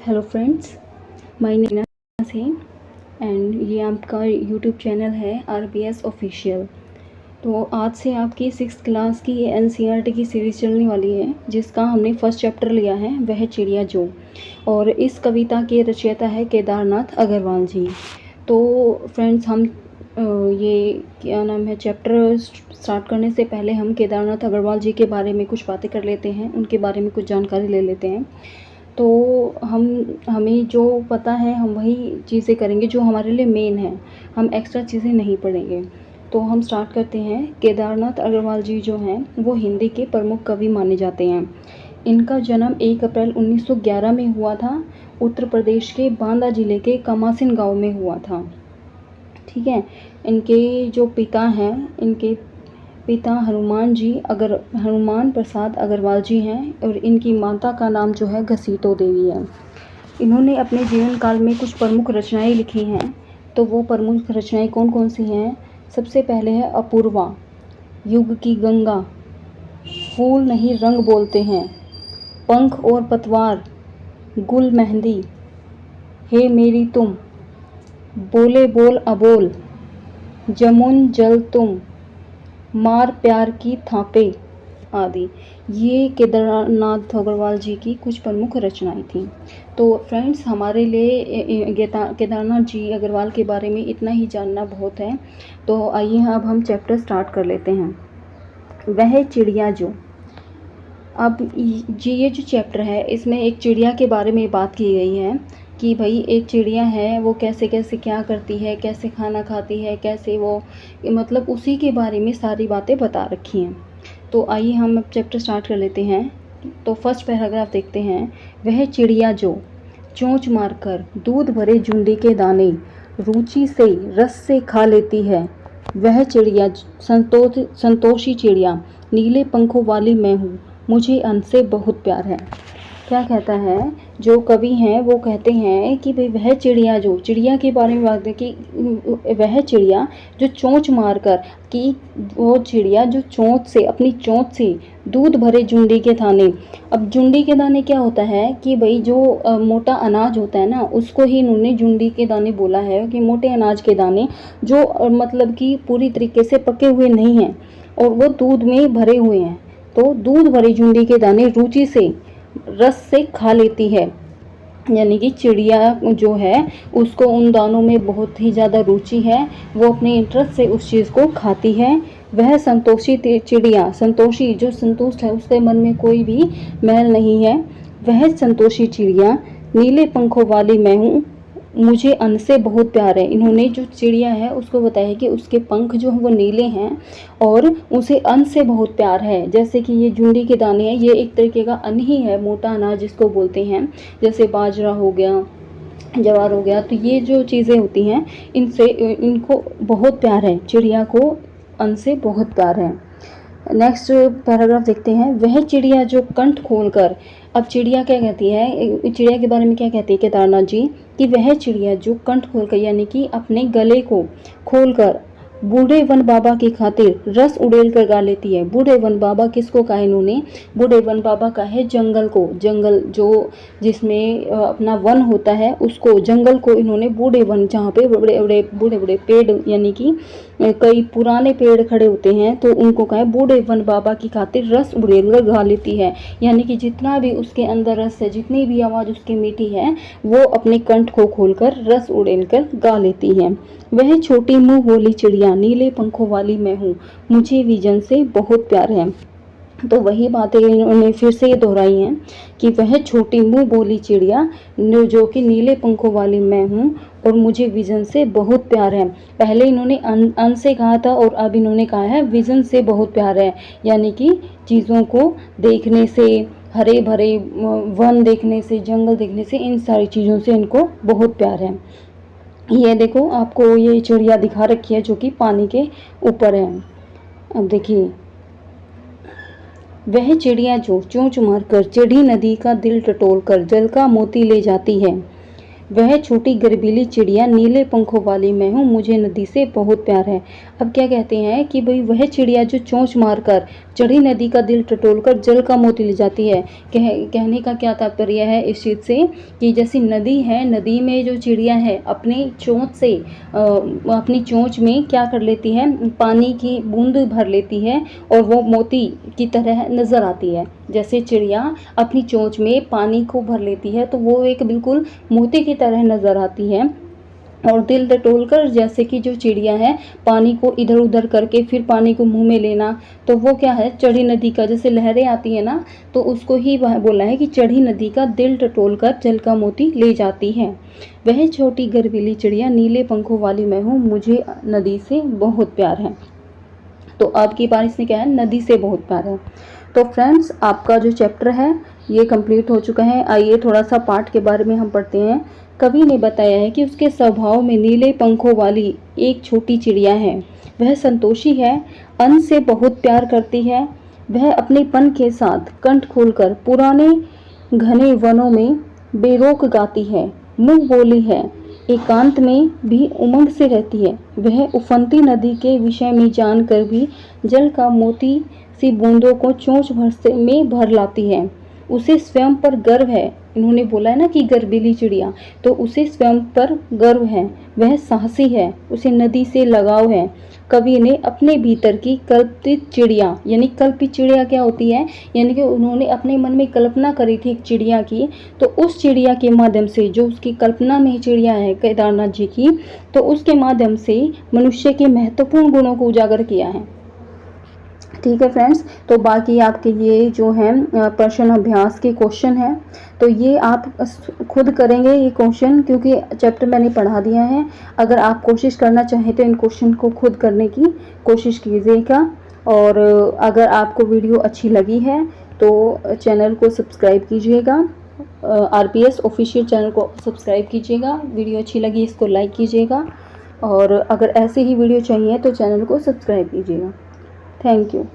Hello friends, my name is हसीन and ये आपका यूट्यूब चैनल है RBS ऑफिशियल। तो आज से आपकी 6th क्लास की NCERT की सीरीज़ चलने वाली है, जिसका हमने फर्स्ट चैप्टर लिया है वह चिड़िया जो। और इस कविता के रचयिता है केदारनाथ अग्रवाल जी। तो फ्रेंड्स, हम ये क्या नाम है चैप्टर स्टार्ट करने से पहले हम केदारनाथ अग्रवाल जी के बारे में कुछ बातें कर लेते हैं, उनके बारे में कुछ जानकारी ले लेते हैं। तो हमें जो पता है हम वही चीज़ें करेंगे जो हमारे लिए मेन है, हम एक्स्ट्रा चीज़ें नहीं पढ़ेंगे। तो हम स्टार्ट करते हैं। केदारनाथ अग्रवाल जी जो हैं वो हिंदी के प्रमुख कवि माने जाते हैं। इनका जन्म 1 अप्रैल 1911 में हुआ था। उत्तर प्रदेश के बांदा जिले के कमासिन गांव में हुआ था। ठीक है। इनके जो पिता हैं, इनके पिता हनुमान प्रसाद अग्रवाल जी हैं और इनकी माता का नाम जो है घसीटो देवी है। इन्होंने अपने जीवन काल में कुछ प्रमुख रचनाएं लिखी हैं। तो वो प्रमुख रचनाएं कौन कौन सी हैं? सबसे पहले है अपूर्वा, युग की गंगा, फूल नहीं रंग बोलते हैं, पंख और पतवार, गुल मेहंदी, हे मेरी तुम, बोले बोल अबोल, जमुन जल तुम, मार प्यार की थापे आदि। ये केदारनाथ अग्रवाल जी की कुछ प्रमुख रचनाएं थीं। तो फ्रेंड्स, हमारे लिए केदारनाथ जी अग्रवाल के बारे में इतना ही जानना बहुत है। तो आइए अब हम चैप्टर स्टार्ट कर लेते हैं। वह चिड़िया जो। अब ये जो चैप्टर है इसमें एक चिड़िया के बारे में बात की गई है कि भाई एक चिड़िया है, वो कैसे कैसे क्या करती है, कैसे खाना खाती है, कैसे वो मतलब उसी के बारे में सारी बातें बता रखी हैं। तो आइए हम अब चैप्टर स्टार्ट कर लेते हैं। तो फर्स्ट पैराग्राफ देखते हैं। वह चिड़िया जो चोंच मारकर दूध भरे जुंडी के दाने रुचि से रस से खा लेती है, वह चिड़िया संतोषी चिड़िया, नीले पंखों वाली मैं हूँ, मुझे उनसे बहुत प्यार है। क्या कहता है जो कवि हैं वो कहते हैं कि भाई वह चिड़िया जो, चिड़िया के बारे में बात है कि वह चिड़िया जो चोंच मारकर, कि वो चिड़िया जो चोंच से, अपनी चोंच से दूध भरे जुंडी के दाने। अब जुंडी के दाने क्या होता है कि भाई जो मोटा अनाज होता है ना, उसको ही इन्होंने जुंडी के दाने बोला है कि मोटे अनाज के दाने जो मतलब कि पूरी तरीके से पके हुए नहीं हैं और वो दूध में भरे हुए हैं। तो दूध भरी जुंडी के दाने रुचि से रस से खा लेती है, यानी कि चिड़िया जो है उसको उन दानों में बहुत ही ज़्यादा रुचि है, वो अपने इंटरेस्ट से उस चीज़ को खाती है। वह संतोषी चिड़िया, संतोषी जो संतुष्ट है, उसके मन में कोई भी मैल नहीं है, वह संतोषी चिड़िया, नीले पंखों वाली मैं हूँ, मुझे अन्न से बहुत प्यार है। इन्होंने जो चिड़िया है उसको बताया कि उसके पंख जो हैं वो नीले हैं और उसे अन्न से बहुत प्यार है। जैसे कि ये जुंडी के दाने हैं, ये एक तरीके का अन्न ही है, मोटा अनाज जिसको बोलते हैं, जैसे बाजरा हो गया, ज्वार हो गया। तो ये जो चीज़ें होती हैं इनसे इनको बहुत प्यार है, चिड़िया को अन्न से बहुत प्यार है। नेक्स्ट पैराग्राफ देखते हैं। वह चिड़िया जो कंठ खोलकर। अब चिड़िया क्या कहती है, चिड़िया के बारे में क्या कहती है केदारनाथ जी कि वह चिड़िया जो कंठ खोलकर, यानी कि अपने गले को खोलकर बूढ़े वन बाबा की खातिर रस उड़ेल कर गा लेती है। बूढ़े वन बाबा किसको कहा इन्होंने? बूढ़े वन बाबा का है जंगल को, जंगल जो जिसमें अपना वन होता है उसको, जंगल को इन्होंने बूढ़े वन, जहाँ पे बूढ़े बड़े पेड़, यानी कि कई पुराने पेड़ खड़े होते हैं, तो उनको कहा बूढ़े वन बाबा की खातिर रस उड़ेल कर गा लेती है। यानी कि जितना भी उसके अंदर रस है, जितनी भी आवाज़ उसकी मीठी है, वो अपने कंठ को खोलकर रस उड़ेल कर गा लेती है। वह छोटी मुंह बोली चिड़िया, नीले पंखों वाली मैं हूँ, मुझे विजन से बहुत प्यार है। तो वही बातें इन्होंने फिर से ये दोहराई हैं कि वह छोटी मुंह बोली चिड़िया जो कि नीले पंखों वाली मैं हूँ और मुझे विजन से बहुत प्यार है। पहले इन्होंने अन से कहा था और अब इन्होंने कहा है विजन से बहुत प्यार है, यानी कि चीज़ों को देखने से, हरे भरे वन देखने से, जंगल देखने से, इन सारी चीज़ों से इनको बहुत प्यार है। ये देखो, आपको ये चिड़िया दिखा रखी है जो कि पानी के ऊपर है। अब देखिए, वह चिड़िया जो चोंच मारकर चिढ़ी नदी का दिल टटोल कर जल का मोती ले जाती है, वह छोटी गर्वीली चिड़िया नीले पंखों वाली मैं हूँ, मुझे नदी से बहुत प्यार है। अब क्या कहते हैं कि भाई वह चिड़िया जो चोंच मारकर चढ़ी नदी का दिल टटोलकर जल का मोती ले जाती है। कहने का क्या तात्पर्य है इस चीज़ से कि जैसी नदी है, नदी में जो चिड़िया है अपनी चोंच से अपनी चोंच में क्या कर लेती है, पानी की बूंद भर लेती है और वो मोती की तरह नज़र आती है। जैसे चिड़िया अपनी चोंच में पानी को भर लेती है तो वो एक बिल्कुल मोती की तरह नज़र आती है। और दिल टटोलकर जैसे कि जो चिड़िया है पानी को इधर उधर करके फिर पानी को मुंह में लेना, तो वो क्या है, चढ़ी नदी का जैसे लहरें आती है ना, तो उसको ही वह बोला है कि चढ़ी नदी का दिल टटोलकर जल का मोती ले जाती है। वह छोटी गर्वीली चिड़िया नीले पंखों वाली मैं हूँ, मुझे नदी से बहुत प्यार है। तो आपकी बार इसने क्या है, नदी से बहुत प्यार है। तो फ्रेंड्स, आपका जो चैप्टर है ये कंप्लीट हो चुका है। आइए थोड़ा सा पाठ के बारे में हम पढ़ते हैं। कवि ने बताया है कि उसके स्वभाव में नीले पंखों वाली एक छोटी चिड़िया है। वह संतोषी है, अन्न से बहुत प्यार करती है। वह अपने पंख के साथ कंठ खोलकर पुराने घने वनों में बेरोक गाती है, मुँह बोली है, एकांत में भी उमंग से रहती है। वह उफनती नदी के विषय में जानकर भी जल का मोती सी बूंदों को चोंच भर से में भर लाती है। उसे स्वयं पर गर्व है। इन्होंने बोला है ना कि गर्वीली चिड़िया, तो उसे स्वयं पर गर्व है। वह साहसी है, उसे नदी से लगाव है। कवि ने अपने भीतर की कल्पित चिड़िया, यानी कल्पित चिड़िया क्या होती है, यानी कि उन्होंने अपने मन में कल्पना करी थी एक चिड़िया की, तो उस चिड़िया के माध्यम से, जो उसकी कल्पना में चिड़िया है केदारनाथ जी की, तो उसके माध्यम से मनुष्य के महत्वपूर्ण गुणों को उजागर किया है। ठीक है फ्रेंड्स, तो बाकी आपके ये जो है प्रश्न अभ्यास के क्वेश्चन है, तो ये आप खुद करेंगे ये क्वेश्चन, क्योंकि चैप्टर मैंने पढ़ा दिया है। अगर आप कोशिश करना चाहें तो इन क्वेश्चन को खुद करने की कोशिश कीजिएगा। और अगर आपको वीडियो अच्छी लगी है तो चैनल को सब्सक्राइब कीजिएगा, RPS ऑफिशियल चैनल को सब्सक्राइब कीजिएगा। वीडियो अच्छी लगी इसको लाइक कीजिएगा, और अगर ऐसे ही वीडियो चाहिए तो चैनल को सब्सक्राइब कीजिएगा। Thank you.